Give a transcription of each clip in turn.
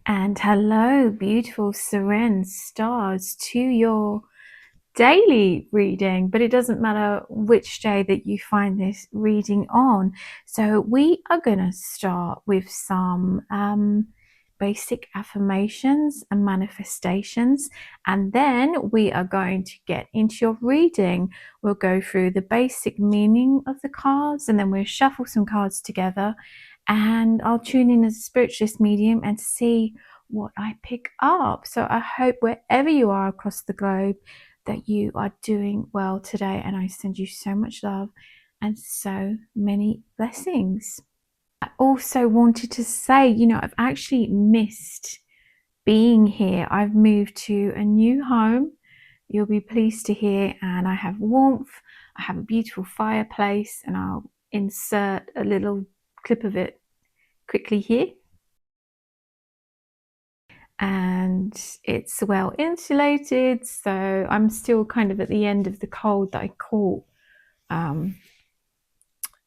And hello, beautiful Seren Stars, to your daily reading, but it doesn't matter which day that you find this reading on. So we are going to start with some basic affirmations and manifestations, and then we are going to get into your reading. We'll go through the basic meaning of the cards, and then we'll shuffle some cards together, and I'll tune in as a spiritualist medium and see what I pick up. So I hope wherever you are across the globe that you are doing well today, and I send you so much love and so many blessings. I also wanted to say, I've actually missed being here. I've moved to a new home, you'll be pleased to hear, and I have warmth. I have a beautiful fireplace, and I'll insert a little clip of it quickly here. And it's well insulated, so I'm still kind of at the end of the cold that I caught,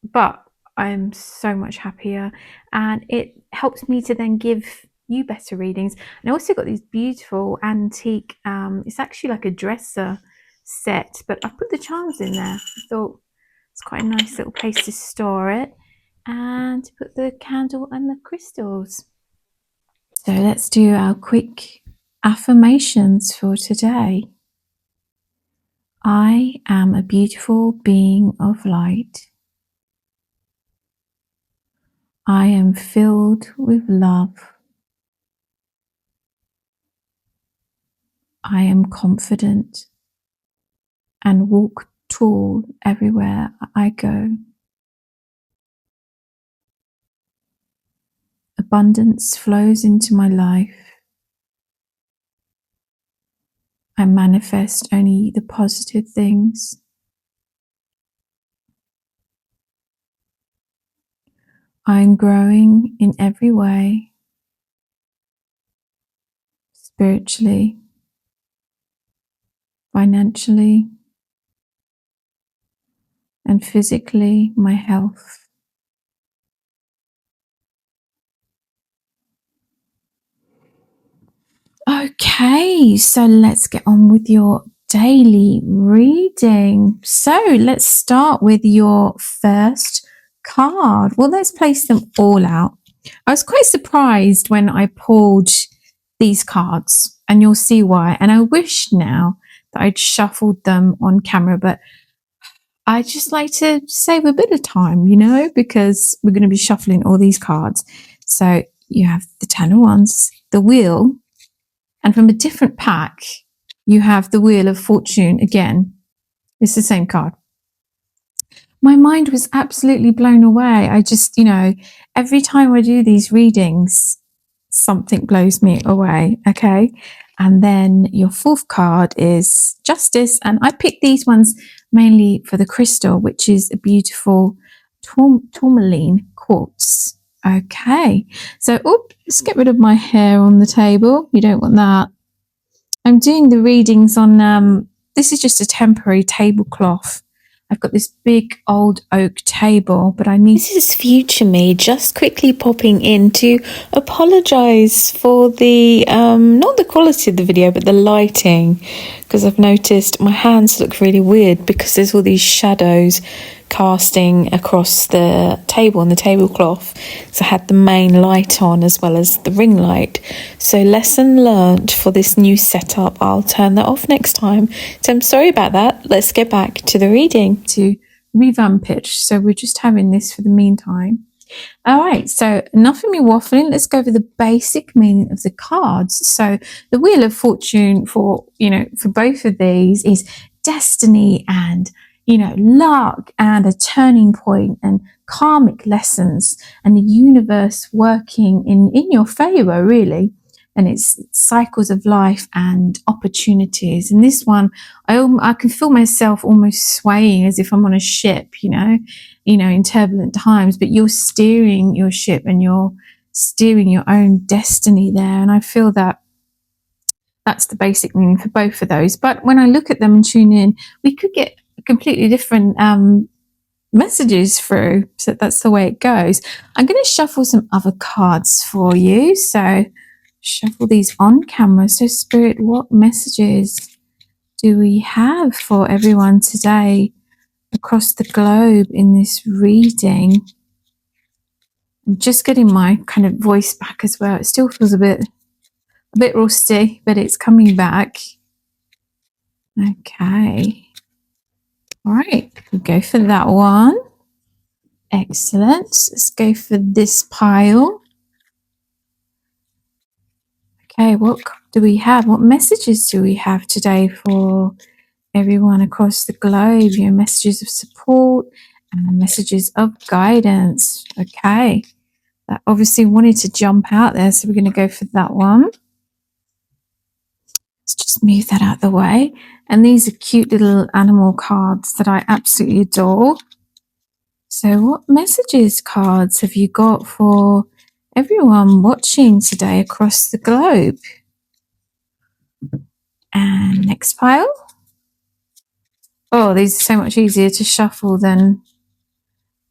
but I'm so much happier, and it helps me to then give you better readings. And I also got these beautiful antique, it's actually like a dresser set, but I put the charms in there. I thought it's quite a nice little place to store it, and to put the candle and the crystals. So let's do our quick affirmations for today. I am a beautiful being of light. I am filled with love. I am confident and walk tall everywhere I go. Abundance flows into my life. I manifest only the positive things. I am growing in every way, spiritually, financially, and physically, my health. Okay, so let's get on with your daily reading. So let's start with your first card. Well, let's place them all out. I was quite surprised when I pulled these cards, and you'll see why. And I wish now that I'd shuffled them on camera, but I just like to save a bit of time, because we're going to be shuffling all these cards. So you have the Ten of Wands, the Wheel, and from a different pack, you have the Wheel of Fortune again. It's the same card. My mind was absolutely blown away. I just, every time I do these readings, something blows me away, okay? And then your fourth card is Justice, and I picked these ones mainly for the crystal, which is a beautiful tourmaline quartz. Okay, so let's get rid of my hair on the table. You don't want that. I'm doing the readings on, this is just a temporary tablecloth. I've got this big old oak table, but I need... This is future me just quickly popping in to apologise for the, not the quality of the video, but the lighting, because I've noticed my hands look really weird because there's all these shadows casting across the table and the tablecloth. So I had the main light on as well as the ring light. So lesson learnt for this new setup. I'll turn that off next time. So I'm sorry about that. Let's get back to the reading. To revamp it. So we're just having this for the meantime. All right, so enough of me waffling. Let's go over the basic meaning of the cards. So the Wheel of Fortune for both of these is destiny and luck and a turning point and karmic lessons and the universe working in your favor, really. And it's cycles of life and opportunities. And this one, I can feel myself almost swaying as if I'm on a ship, in turbulent times, but you're steering your ship and you're steering your own destiny there. And I feel that that's the basic meaning for both of those. But when I look at them and tune in, we could get completely different messages through. So that's the way it goes. I'm going to shuffle some other cards for you. So shuffle these on camera. So Spirit, what messages do we have for everyone today across the globe in this reading? I'm just getting my kind of voice back as well. It still feels a bit rusty, but it's coming back. Okay. All right, we'll go for that one. Excellent. Let's go for this pile. Okay, what do we have? What messages do we have today for everyone across the globe? Your messages of support and messages of guidance. Okay, that obviously wanted to jump out there, so we're going to go for that one. Let's just move that out of the way. And these are cute little animal cards that I absolutely adore. So what messages cards have you got for everyone watching today across the globe? And next pile. Oh, these are so much easier to shuffle than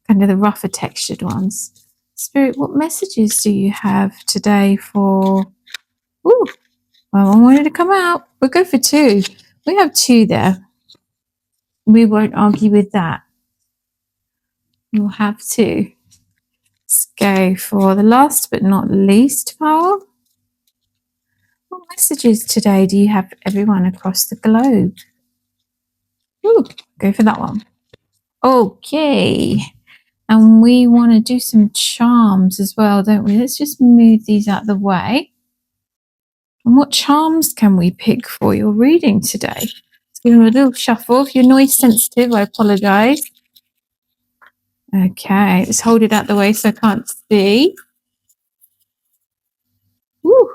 kind of the rougher textured ones. Spirit, what messages do you have today for... Ooh, well, one wanted to come out. We'll go for two. We have two there. We won't argue with that. We'll have two. Let's go for the last but not least pile. What messages today do you have for everyone across the globe? Ooh, go for that one. Okay. And we want to do some charms as well, don't we? Let's just move these out of the way. And what charms can we pick for your reading today? Let's give them a little shuffle. If you're noise sensitive, I apologise. Okay, let's hold it out the way so I can't see. Woo.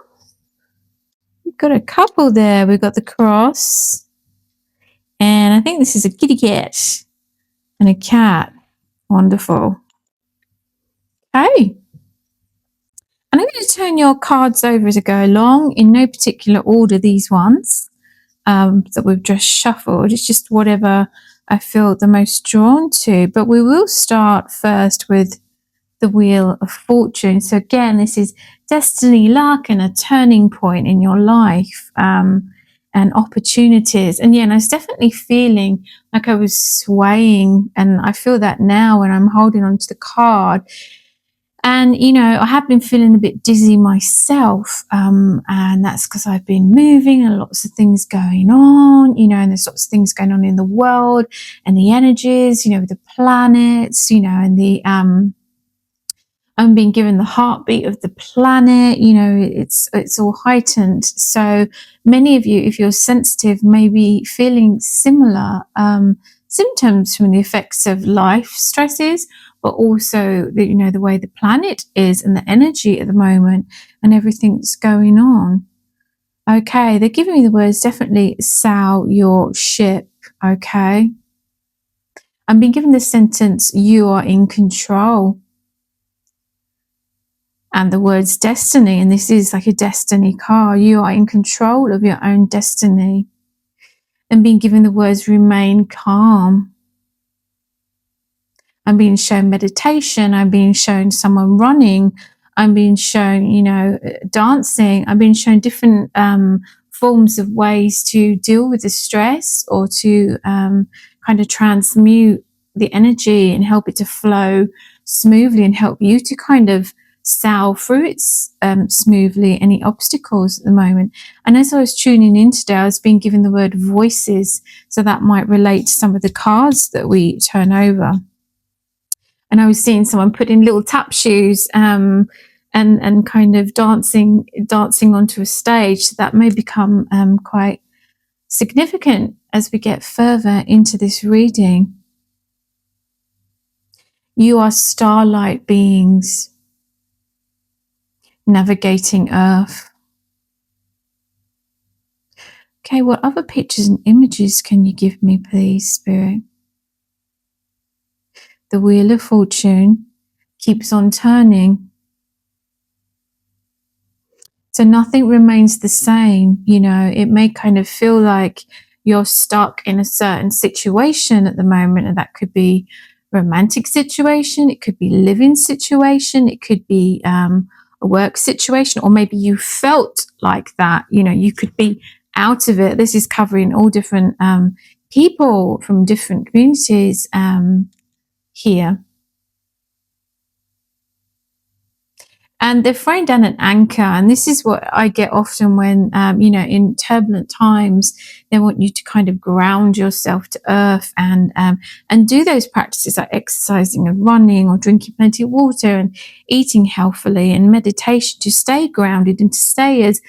We've got a couple there. We've got the cross. And I think this is a kitty cat and a cat. Wonderful. Okay. And I'm going to turn your cards over as I go along in no particular order, these ones that we've just shuffled. It's just whatever I feel the most drawn to. But we will start first with the Wheel of Fortune. So again, this is destiny, luck, and a turning point in your life and opportunities. And yeah, and I was definitely feeling like I was swaying, and I feel that now when I'm holding onto the card. And, you know, I have been feeling a bit dizzy myself, and that's because I've been moving and lots of things going on, you know, and there's lots of things going on in the world and the energies, you know, the planets, you know, and the I'm being given the heartbeat of the planet, you know, it's all heightened. So many of you, if you're sensitive, may be feeling similar symptoms from the effects of life stresses, but also the, you know, the way the planet is and the energy at the moment and everything that's going on. Okay, they're giving me the words, definitely sail your ship, okay? I'm being given the sentence, you are in control. And the words destiny, and this is like a destiny card. You are in control of your own destiny. And being given the words remain calm. I'm being shown meditation. I'm being shown someone running. I'm being shown, you know, dancing. I'm being shown different forms of ways to deal with the stress or to kind of transmute the energy and help it to flow smoothly and help you to kind of sail through it smoothly, any obstacles at the moment. And as I was tuning in today, I was being given the word voices, so that might relate to some of the cards that we turn over. And I was seeing someone put in little tap shoes and kind of dancing onto a stage. So that may become quite significant as we get further into this reading. You are starlight beings navigating Earth. Okay, what other pictures and images can you give me, please, Spirit? The Wheel of Fortune keeps on turning. So nothing remains the same, you know. It may kind of feel like you're stuck in a certain situation at the moment, and that could be romantic situation, it could be living situation, it could be a a work situation, or maybe you felt like that. You could be out of it. This is covering all different people from different communities here. And they're throwing down an anchor. And this is what I get often when, in turbulent times, they want you to kind of ground yourself to earth and do those practices like exercising and running or drinking plenty of water and eating healthily and meditation to stay grounded and to stay as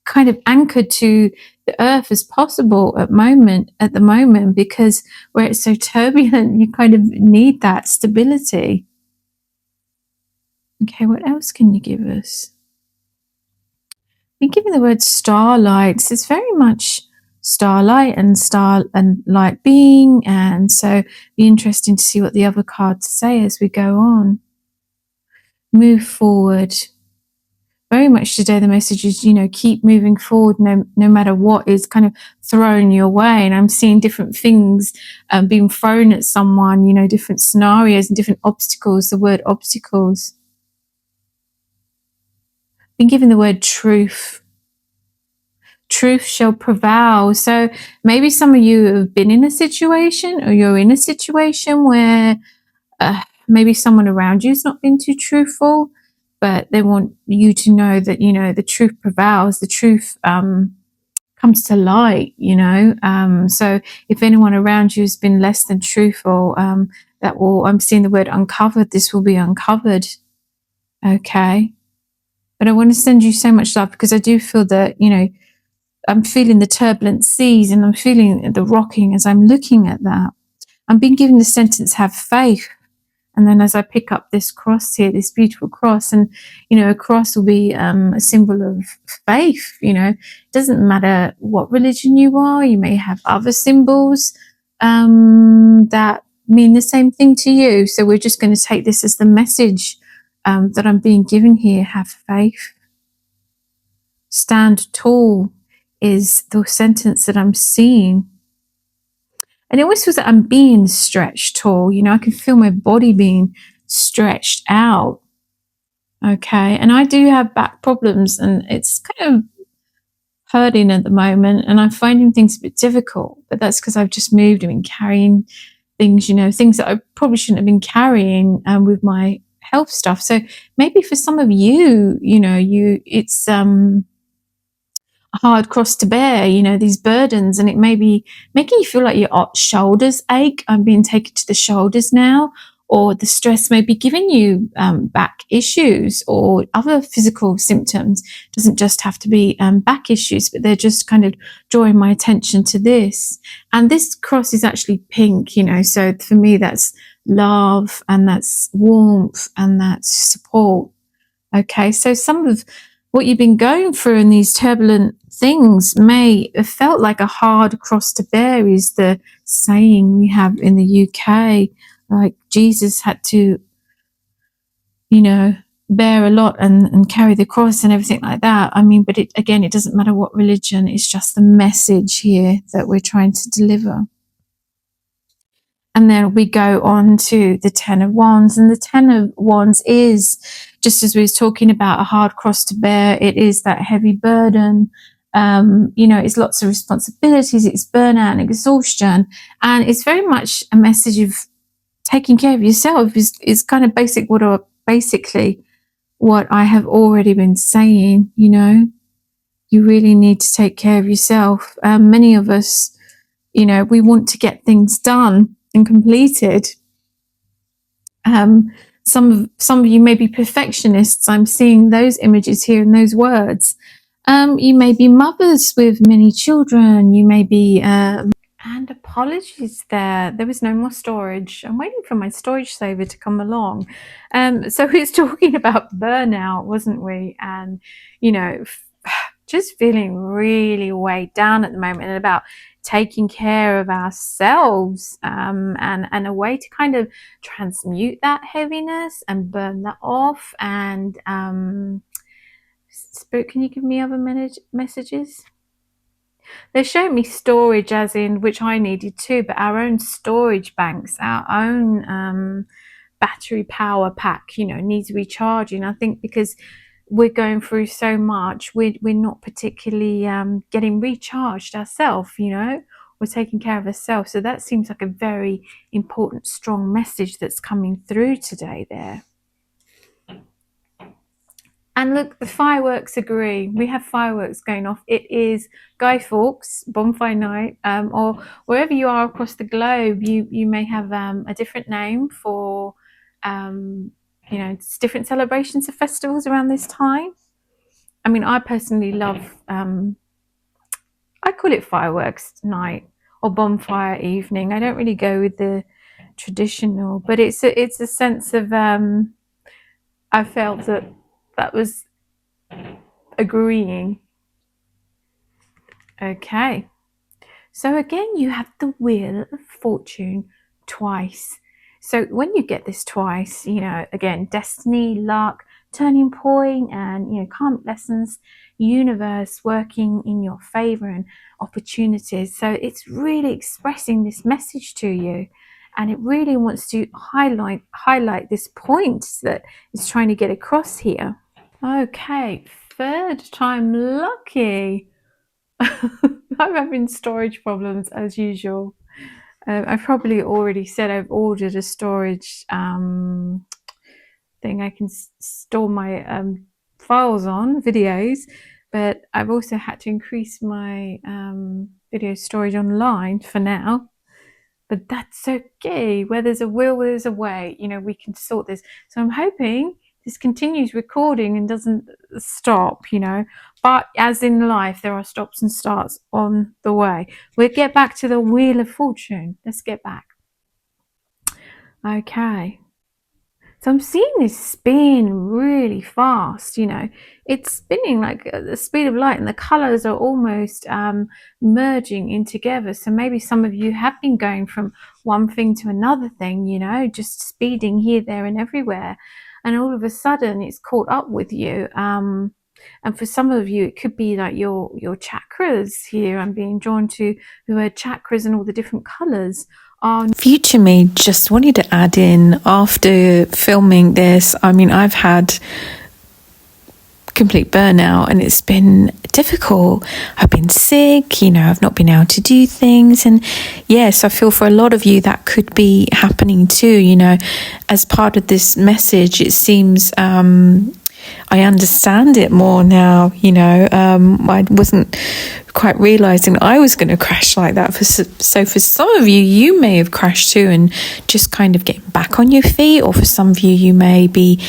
kind of anchored to the earth as possible at the moment, because where it's so turbulent, you kind of need that stability. Okay, what else can you give us? Been given the word starlight. So it's very much starlight and light being, and so be interesting to see what the other cards say as we go on. Move forward. Very much today the message is, keep moving forward no matter what is kind of thrown your way. And I'm seeing different things being thrown at someone, different scenarios and different obstacles, the word obstacles. Been given the word truth. Truth shall prevail. So maybe some of you have been in a situation, or you're in a situation where maybe someone around you has not been too truthful, but they want you to know that, the truth prevails, the truth comes to light, so if anyone around you has been less than truthful, I'm seeing the word uncovered, this will be uncovered. Okay. But I want to send you so much love, because I do feel that, I'm feeling the turbulent seas and I'm feeling the rocking as I'm looking at that. I'm being given the sentence, have faith. And then as I pick up this cross here, this beautiful cross, and, a cross will be a symbol of faith. It doesn't matter what religion you are. You may have other symbols that mean the same thing to you. So we're just going to take this as the message that I'm being given here. Have faith. Stand tall is the sentence that I'm seeing. And it always feels like I'm being stretched tall. I can feel my body being stretched out. Okay. And I do have back problems, and it's kind of hurting at the moment. And I'm finding things a bit difficult, but that's because I've just moved. I've been carrying things, things that I probably shouldn't have been carrying with my health stuff. So maybe for some of you, it's a hard cross to bear, these burdens, and it may be making you feel like your shoulders ache. I'm being taken to the shoulders now, or the stress may be giving you back issues or other physical symptoms. It doesn't just have to be back issues, but they're just kind of drawing my attention to this. And this cross is actually pink, so for me that's love, and that's warmth, and that's support. Okay, so some of what you've been going through in these turbulent things may have felt like a hard cross to bear, is the saying we have in the UK. Like Jesus had to, bear a lot and carry the cross and everything like that. But it doesn't matter what religion, it's just the message here that we're trying to deliver. And then we go on to the Ten of Wands. And the Ten of Wands is, just as we was talking about, a hard cross to bear. It is that heavy burden. It's lots of responsibilities. It's burnout and exhaustion. And it's very much a message of taking care of yourself is kind of basically what I have already been saying. You really need to take care of yourself. Many of us, we want to get things done and completed. Some of you may be perfectionists. I'm seeing those images here and those words. You may be mothers with many children. You may be and apologies there was no more storage. I'm waiting for my storage saver to come along. So we was talking about burnout, wasn't we? And just feeling really weighed down at the moment, and about taking care of ourselves, and a way to kind of transmute that heaviness and burn that off. And Spirit, can you give me other messages? They're showing me storage, as in, which I needed too, but our own storage banks, our own battery power pack, needs recharging. I think because we're going through so much, we're not particularly getting recharged ourselves, we're taking care of ourselves. So that seems like a very important, strong message that's coming through today there. And look, the fireworks agree. We have fireworks going off. It is Guy Fawkes Bonfire Night, or wherever you are across the globe, you may have a different name for, different celebrations of festivals around this time. I mean, I personally love, I call it fireworks night or bonfire evening. I don't really go with the traditional, but it's a sense of, I felt that was agreeing. Okay, so again you have the Wheel of Fortune twice. So when you get this twice, again, destiny, luck, turning point, and karmic lessons, universe working in your favor, and opportunities. So it's really expressing this message to you, and it really wants to highlight this point that it's trying to get across here. Okay, third time lucky. I'm having storage problems as usual. I've probably already said I've ordered a storage thing I can store my files on, videos, but I've also had to increase my video storage online for now. But that's okay. Where there's a will, there's a way. We can sort this. So I'm hoping this continues recording and doesn't stop, But as in life, there are stops and starts on the way. We'll get back to the Wheel of Fortune. Let's get back. Okay. So I'm seeing this spin really fast, It's spinning like the speed of light, and the colors are almost merging in together. So maybe some of you have been going from one thing to another thing, just speeding here, there, and everywhere. And all of a sudden it's caught up with you. And for some of you, it could be like your chakras here. I'm being drawn to who are chakras and all the different colors. Future me just wanted to add in, after filming this, I mean, I've had complete burnout and it's been difficult. I've been sick, I've not been able to do things. And yes, I feel for a lot of you that could be happening too, as part of this message. It seems I understand it more now, I wasn't quite realizing I was going to crash like that. So for some of you, you may have crashed too and just kind of getting back on your feet, or for some of you, you may be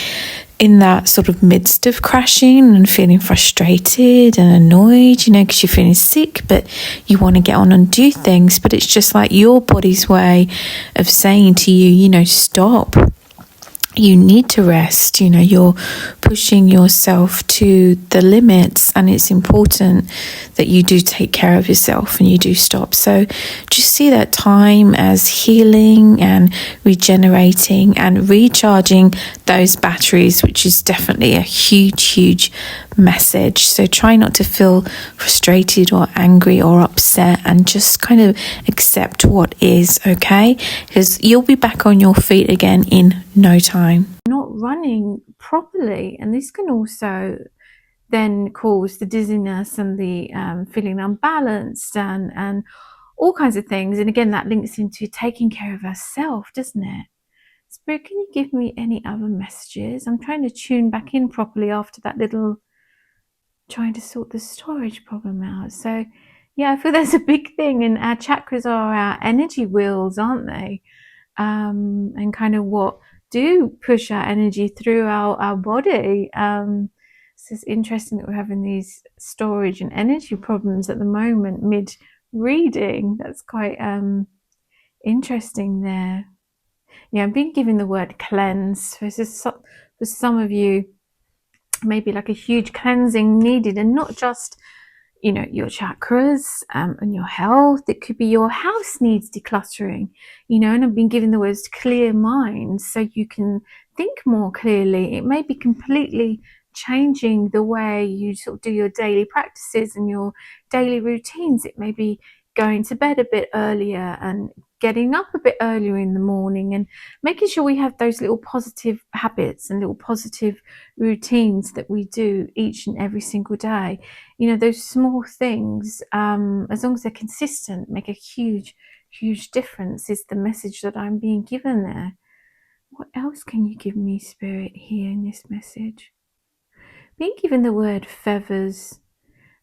in that sort of midst of crashing and feeling frustrated and annoyed, because you're feeling sick, but you want to get on and do things, but it's just like your body's way of saying to you, stop. You need to rest, you're pushing yourself to the limits, and it's important that you do take care of yourself and you do stop. So just see that time as healing and regenerating and recharging those batteries, which is definitely a huge message. So try not to feel frustrated or angry or upset, and just kind of accept what is, okay? Because you'll be back on your feet again in no time. Not running properly, and this can also then cause the dizziness and the feeling unbalanced and all kinds of things. And again, that links into taking care of ourselves, doesn't it? Spirit, can you give me any other messages? I'm trying to tune back in properly after that little trying to sort the storage problem out. So yeah, I feel there's a big thing, and our chakras are our energy wheels, aren't they? And kind of what do push our energy through our body. So it's interesting that we're having these storage and energy problems at the moment mid reading. That's quite interesting there. Yeah, I'm being given the word cleanse. For some of you, maybe like a huge cleansing needed, and not just your chakras and your health. It could be your house needs decluttering, and I've been given the words clear mind, so you can think more clearly. It may be completely changing the way you sort of do your daily practices and your daily routines. It may be going to bed a bit earlier and getting up a bit earlier in the morning and making sure we have those little positive habits and little positive routines that we do each and every single day. You know, those small things, as long as they're consistent, make a huge, huge difference, is the message that I'm being given there. What else can you give me, Spirit, here in this message? Being given the word feathers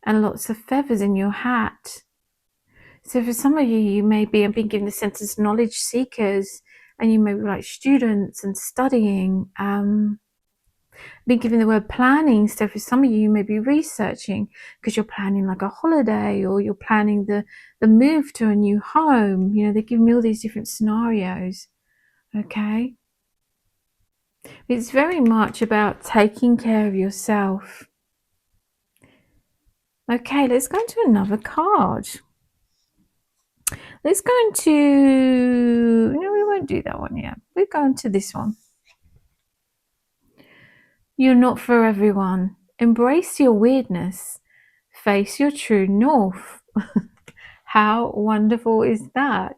and lots of feathers in your hat. So for some of you, you may be being given the sentence knowledge seekers, and you may be like students and studying. Being given the word planning. So for some of you, you may be researching because you're planning like a holiday, or you're planning the move to a new home. You know, they give me all these different scenarios. Okay. It's very much about taking care of yourself. Okay, let's go into another card. Let's go into... No, we won't do that one yet. We're going to this one. You're not for everyone. Embrace your weirdness. Face your true north. How wonderful is that?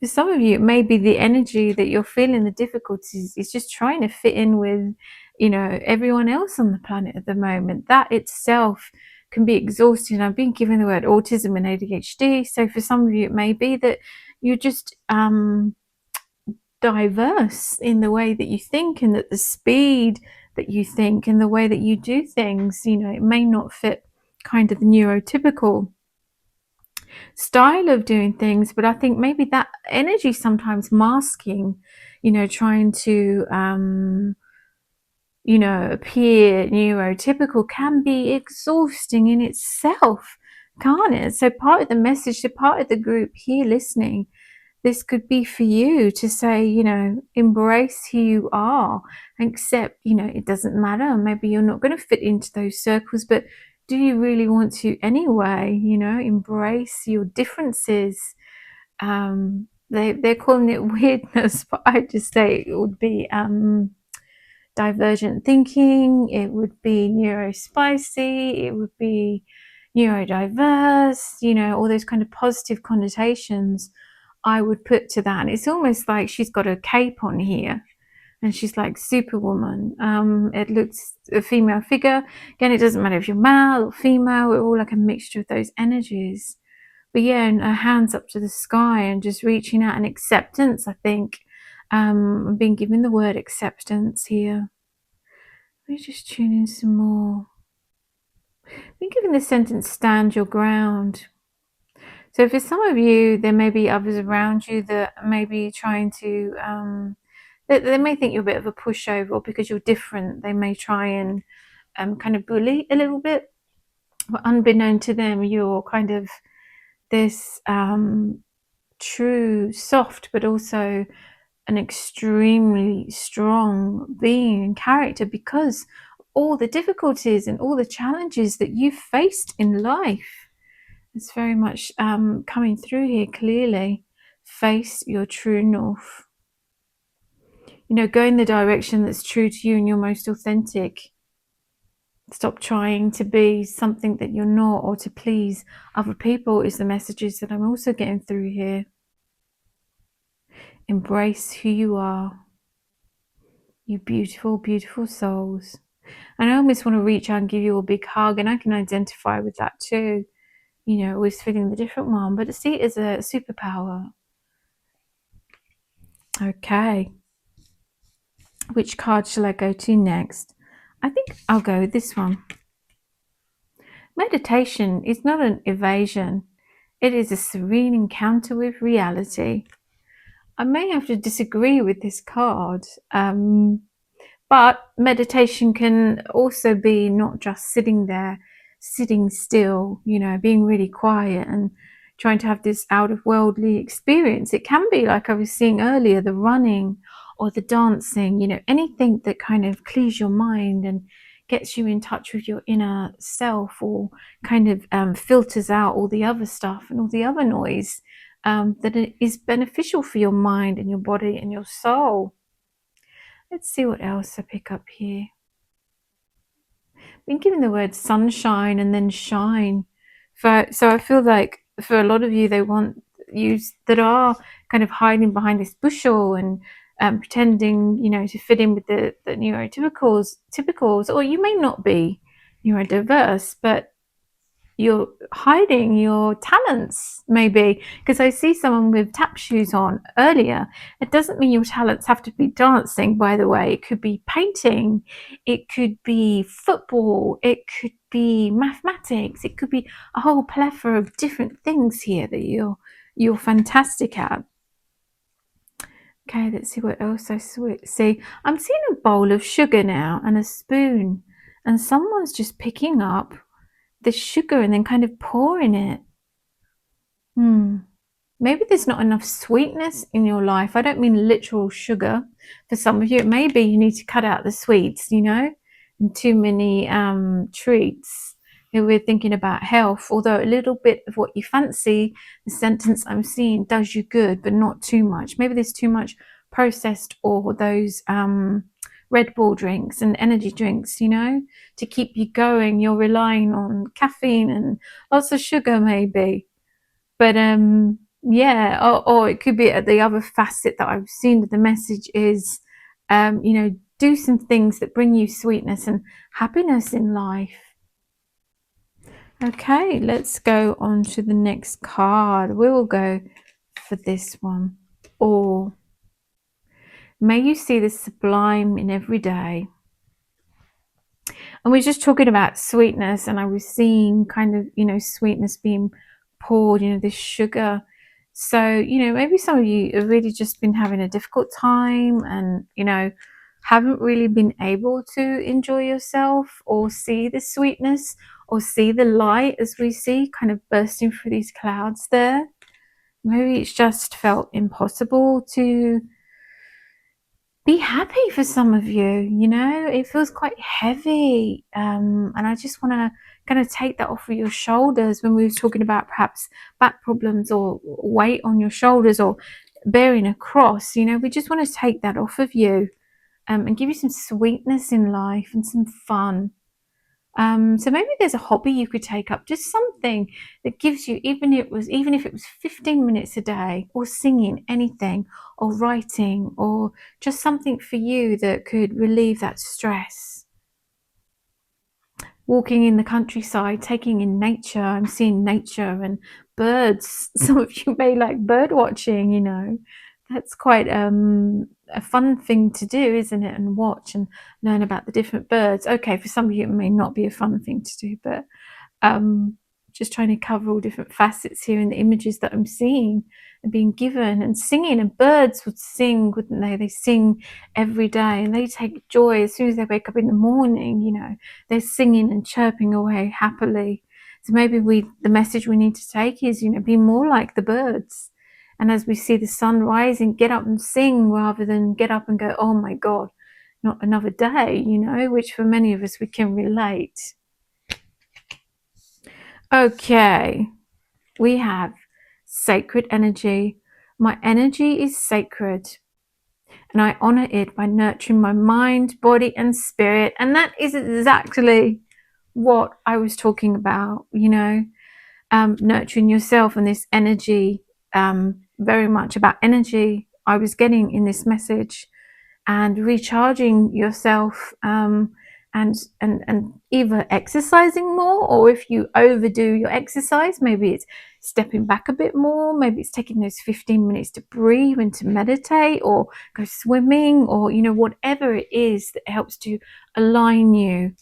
For some of you, it may be the energy that you're feeling, the difficulties, is just trying to fit in with, you know, everyone else on the planet at the moment. That itself can be exhausting. I've been given the word autism and ADHD. So for some of you, it may be that you're just diverse in the way that you think, and that the speed that you think and the way that you do things, you know, it may not fit kind of the neurotypical style of doing things. But I think maybe that energy sometimes masking, you know, trying to you know, appear neurotypical can be exhausting in itself, can't it? So part of the message, so part of the group here listening, this could be for you to say, you know, embrace who you are, and accept, you know, it doesn't matter. Maybe you're not going to fit into those circles, but do you really want to anyway? You know, embrace your differences. They're calling it weirdness, but I just say it would be divergent thinking, it would be neurospicy, it would be neurodiverse, you know, all those kind of positive connotations I would put to that. And it's almost like she's got a cape on here and she's like Superwoman. It looks a female figure. Again, it doesn't matter if you're male or female, we're all like a mixture of those energies. But yeah, and her hands up to the sky and just reaching out, and acceptance, I think. I'm being given the word acceptance here. Let me just tune in some more. I've been given the sentence stand your ground. So for some of you, there may be others around you that may be trying to, they may think you're a bit of a pushover, or because you're different, they may try and kind of bully a little bit. But unbeknown to them, you're kind of this true, soft, but also an extremely strong being and character, because all the difficulties and all the challenges that you've faced in life. It's very much coming through here clearly. Face your true north. You know, go in the direction that's true to you and you're most authentic. Stop trying to be something that you're not, or to please other people, is the messages that I'm also getting through here. Embrace who you are. You beautiful, beautiful souls. And I almost want to reach out and give you a big hug, and I can identify with that too. You know, always feeling the different one, but see it as a superpower. Okay. Which card shall I go to next? I think I'll go with this one. Meditation is not an evasion. It is a serene encounter with reality. I may have to disagree with this card. But meditation can also be not just sitting there, sitting still, you know, being really quiet and trying to have this out of worldly experience. It can be, like I was seeing earlier, the running or the dancing, you know, anything that kind of clears your mind and gets you in touch with your inner self, or kind of filters out all the other stuff and all the other noise that is beneficial for your mind and your body and your soul. Let's see what else I pick up here. Been given the word sunshine and then shine. So I feel like for a lot of you, they want that are kind of hiding behind this bushel and pretending, to fit in with the neurotypicals, or you may not be neurodiverse, but you're hiding your talents, maybe, because I see someone with tap shoes on earlier. It doesn't mean your talents have to be dancing, by the way. It could be painting, it could be football, it could be mathematics, it could be a whole plethora of different things here that you're fantastic at. Okay, let's see what else I see. I'm seeing a bowl of sugar now and a spoon, and someone's just picking up the sugar and then kind of pouring it. Maybe there's not enough sweetness in your life. I don't mean literal sugar. For some of you, maybe you need to cut out the sweets, and too many treats. We're thinking about health, although a little bit of what you fancy, the sentence I'm seeing, does you good, but not too much. Maybe there's too much processed or those Red Bull drinks and energy drinks, to keep you going. You're relying on caffeine and lots of sugar, maybe. But yeah, or it could be the other facet that I've seen that the message is, do some things that bring you sweetness and happiness in life. Okay, let's go on to the next card. We will go for this one. Or may you see the sublime in every day. And we're just talking about sweetness, and I was seeing kind of, sweetness being poured, this sugar. So, maybe some of you have really just been having a difficult time and, haven't really been able to enjoy yourself or see the sweetness or see the light as we see kind of bursting through these clouds there. Maybe it's just felt impossible to be happy for some of you. It feels quite heavy, and I just want to kind of take that off of your shoulders. When we were talking about perhaps back problems or weight on your shoulders or bearing a cross, we just want to take that off of you, and give you some sweetness in life and some fun. So maybe there's a hobby you could take up, just something that gives you, even if it was 15 minutes a day, or singing, anything, or writing, or just something for you that could relieve that stress. Walking in the countryside, taking in nature. I'm seeing nature and birds. Some of you may like bird watching, that's quite a fun thing to do, isn't it? And watch and learn about the different birds. Okay, for some of you it may not be a fun thing to do, but just trying to cover all different facets here in the images that I'm seeing and being given, and singing. And birds would sing, wouldn't they? They sing every day, and they take joy as soon as they wake up in the morning. They're singing and chirping away happily. So maybe the message we need to take is, be more like the birds. And as we see the sun rising, get up and sing rather than get up and go, oh my God, not another day, which for many of us we can relate. Okay, we have sacred energy. My energy is sacred, and I honor it by nurturing my mind, body, and spirit. And that is exactly what I was talking about, nurturing yourself and this energy, very much about energy I was getting in this message, and recharging yourself, and either exercising more, or if you overdo your exercise, maybe it's stepping back a bit more, maybe it's taking those 15 minutes to breathe and to meditate, or go swimming, or whatever it is that helps to align you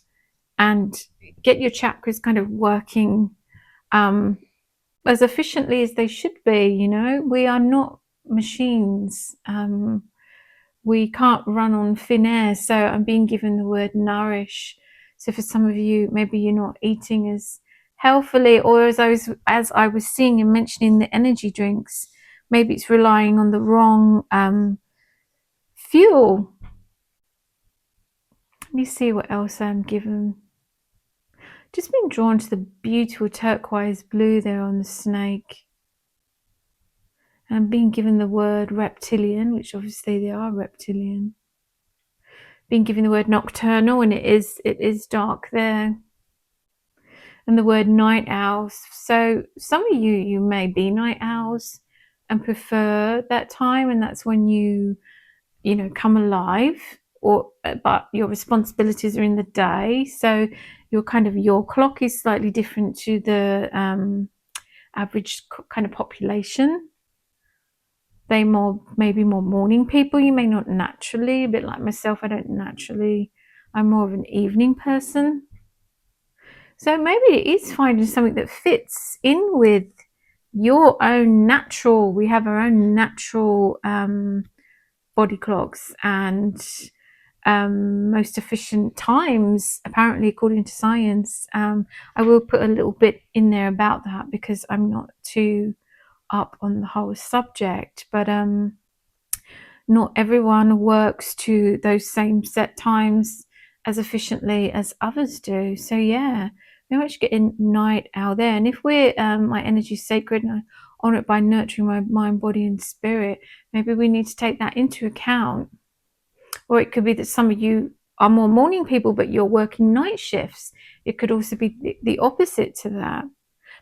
and get your chakras kind of working as efficiently as they should be. We are not machines. We can't run on thin air. So I'm being given the word nourish. So for some of you, maybe you're not eating as healthily, or as I was seeing and mentioning the energy drinks, maybe it's relying on the wrong fuel. Let me see what else I'm given. Just being drawn to the beautiful turquoise blue there on the snake. And I'm being given the word reptilian, which obviously they are reptilian. Being given the word nocturnal, and it is dark there. And the word night owls. So some of you may be night owls. and prefer that time, and that's when you come alive, or but your responsibilities are in the day, so your clock is slightly different to the average kind of population. They maybe more morning people. You may not naturally, a bit like myself, I'm more of an evening person. So maybe it is finding something that fits in with your own natural, we have our own natural body clocks and most efficient times, apparently, according to science. I will put a little bit in there about that because I'm not too up on the whole subject, but not everyone works to those same set times as efficiently as others do. So yeah, very much getting night out there. And if we're my energy is sacred and I honor it by nurturing my mind, body and spirit, maybe we need to take that into account. Or it could be that some of you are more morning people but you're working night shifts. It could also be the opposite to that.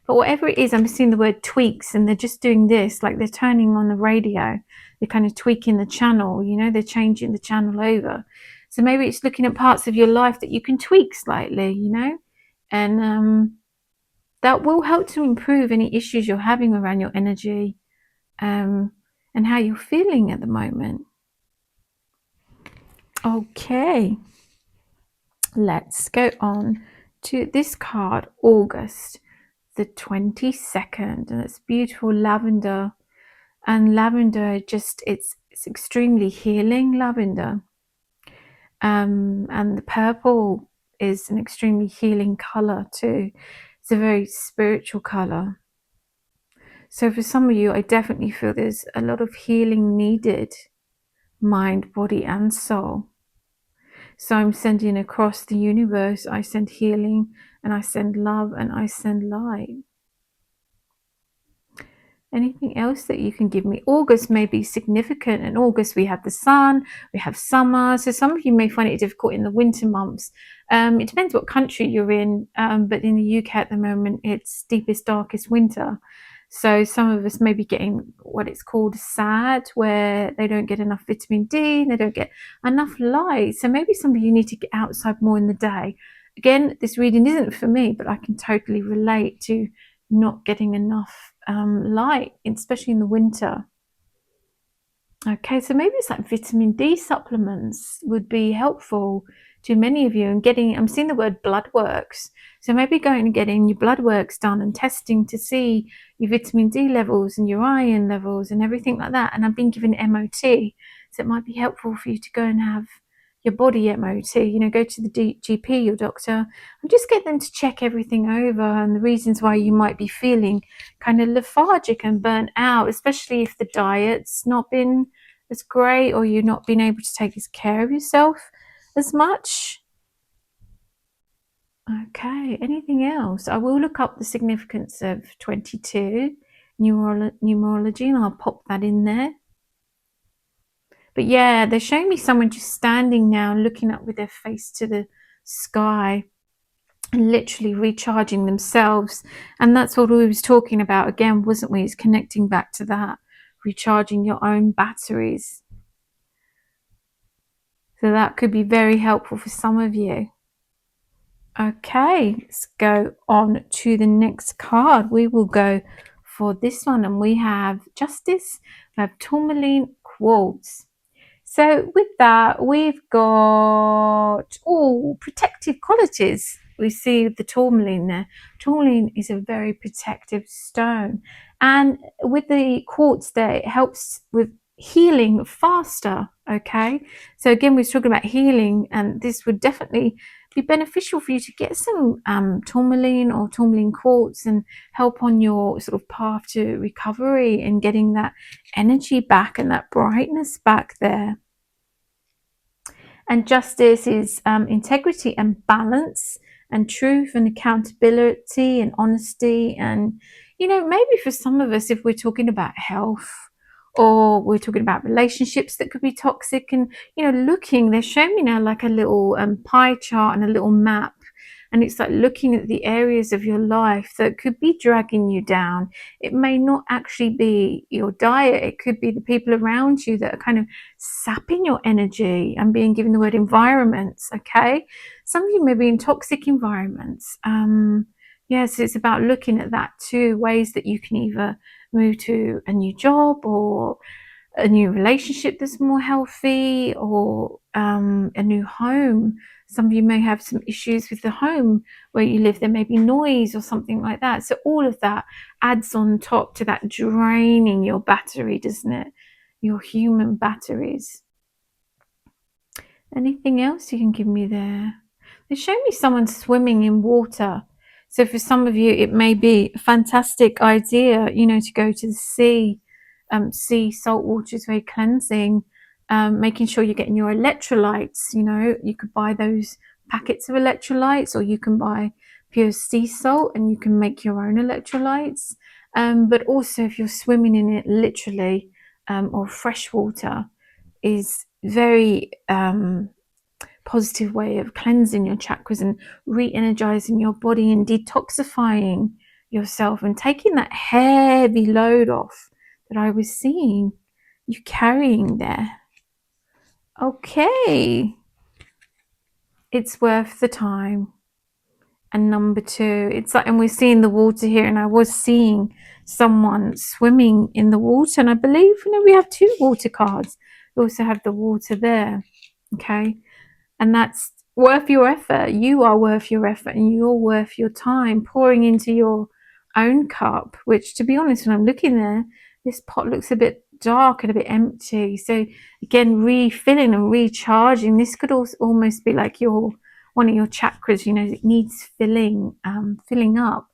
But whatever it is, I'm seeing the word tweaks, and they're just doing this, like they're turning on the radio. They're kind of tweaking the channel, they're changing the channel over. So maybe it's looking at parts of your life that you can tweak slightly, and that will help to improve any issues you're having around your energy and how you're feeling at the moment. Okay, let's go on to this card, August the 22nd, and it's beautiful lavender. And lavender, it's extremely healing, lavender. And the purple is an extremely healing color too. It's a very spiritual color. So for some of you, I definitely feel there's a lot of healing needed, mind, body and soul. So I'm sending across the universe, I send healing and I send love and I send light. Anything else that you can give me? August may be significant. In August, we have the sun, we have summer. So some of you may find it difficult in the winter months. It depends what country you're in. But in the UK at the moment, it's deepest, darkest winter. So some of us may be getting what it's called sad, where they don't get enough vitamin D, they don't get enough light. So maybe some of you need to get outside more in the day. Again, this reading isn't for me, but I can totally relate to not getting enough light, especially in the winter. Okay, so maybe it's like vitamin D supplements would be helpful to many of you. And I'm seeing the word blood works. So maybe going and getting your blood works done and testing to see your vitamin D levels and your iron levels and everything like that. And I've been given MOT. So it might be helpful for you to go and have your body MOT, go to the GP, your doctor, and just get them to check everything over and the reasons why you might be feeling kind of lethargic and burnt out, especially if the diet's not been as great or you've not been able to take as care of yourself as much. Okay, anything else? I will look up the significance of 22 numerology and I'll pop that in there. But yeah, they're showing me someone just standing now looking up with their face to the sky and literally recharging themselves. And that's what we was talking about again, wasn't we? It's connecting back to that, recharging your own batteries. So that could be very helpful for some of you. Okay, let's go on to the next card. We will go for this one, and we have Justice, we have Tourmaline Quartz. So with that, we've got protective qualities. We see the tourmaline there. Tourmaline is a very protective stone. And with the quartz there, it helps with healing faster, okay? So again, we're talking about healing, and this would definitely be beneficial for you to get some tourmaline or tourmaline quartz and help on your sort of path to recovery and getting that energy back and that brightness back there. And justice is integrity and balance and truth and accountability and honesty. And, maybe for some of us, if we're talking about health or we're talking about relationships that could be toxic and, they're showing me now like a little pie chart and a little map. And it's like looking at the areas of your life that could be dragging you down. It may not actually be your diet. It could be the people around you that are kind of sapping your energy. I'm being given the word environments, okay? Some of you may be in toxic environments. Yes, it's about looking at that too, ways that you can either move to a new job or a new relationship that's more healthy, or a new home. Some of you may have some issues with the home where you live. There may be noise or something like that. So all of that adds on top to that draining your battery, doesn't it? Your human batteries. Anything else you can give me there? They show me someone swimming in water. So for some of you, it may be a fantastic idea, to go to the sea. Sea salt water is very cleansing. Making sure you're getting your electrolytes. You could buy those packets of electrolytes, or you can buy pure sea salt and you can make your own electrolytes. But also if you're swimming in it literally, or fresh water, is very positive way of cleansing your chakras and re-energizing your body and detoxifying yourself and taking that heavy load off that I was seeing you carrying there. Okay, it's worth the time. And number 2, it's like, and we're seeing the water here, and I was seeing someone swimming in the water, and I believe we have 2 water cards. We also have the water there. Okay, and that's worth your effort. You are worth your effort, and you're worth your time pouring into your own cup, which, to be honest, when I'm looking there, this pot looks a bit dark and a bit empty. So again, refilling and recharging. This could also almost be like one of your chakras, it needs filling up.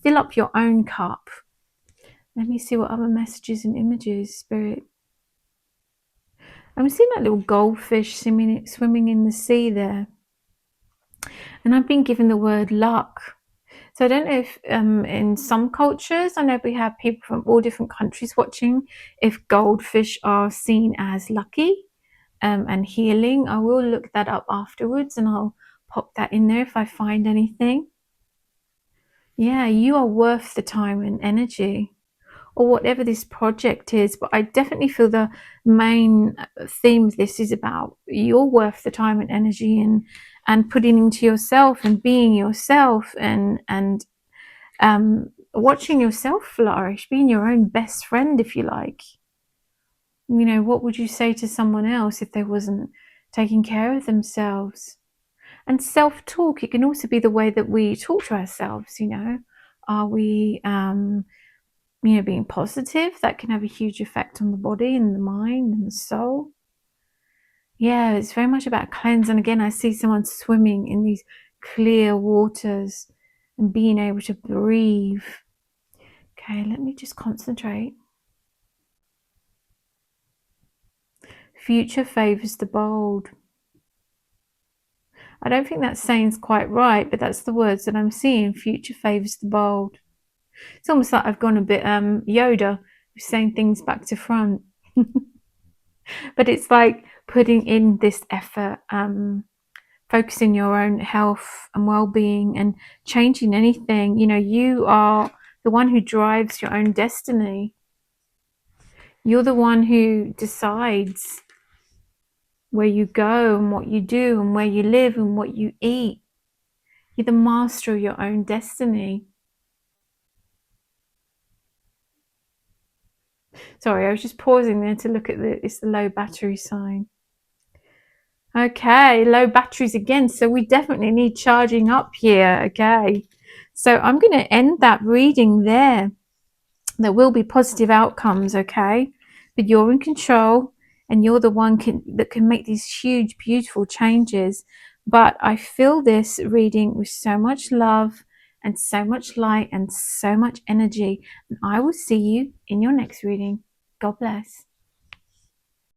Fill up your own cup. Let me see what other messages and images, Spirit. I'm seeing that little goldfish swimming in the sea there. And I've been given the word luck. So I don't know if in some cultures, I know we have people from all different countries watching, if goldfish are seen as lucky and healing. I will look that up afterwards and I'll pop that in there if I find anything. Yeah, you are worth the time and energy, or whatever this project is. But I definitely feel the main theme of this is about you're worth the time and energy and putting into yourself and being yourself and watching yourself flourish, being your own best friend, if you like. What would you say to someone else if they wasn't taking care of themselves? And self-talk, it can also be the way that we talk to ourselves. Are we being positive? That can have a huge effect on the body and the mind and the soul. Yeah, it's very much about cleanse. And again, I see someone swimming in these clear waters and being able to breathe. Okay, let me just concentrate. Future favors the bold. I don't think that saying's quite right, but that's the words that I'm seeing. Future favors the bold. It's almost like I've gone a bit Yoda, saying things back to front. But it's like putting in this effort, focusing your own health and well-being and changing anything. You are the one who drives your own destiny. You're the one who decides where you go and what you do and where you live and what you eat. You're the master of your own destiny. Sorry, I was just pausing there to look at it's the low battery sign. Okay, low batteries again. So we definitely need charging up here. Okay, so I'm going to end that reading there. There will be positive outcomes, okay? But you're in control and you're the one that can make these huge, beautiful changes. But I fill this reading with so much love and so much light and so much energy. And I will see you in your next reading. God bless.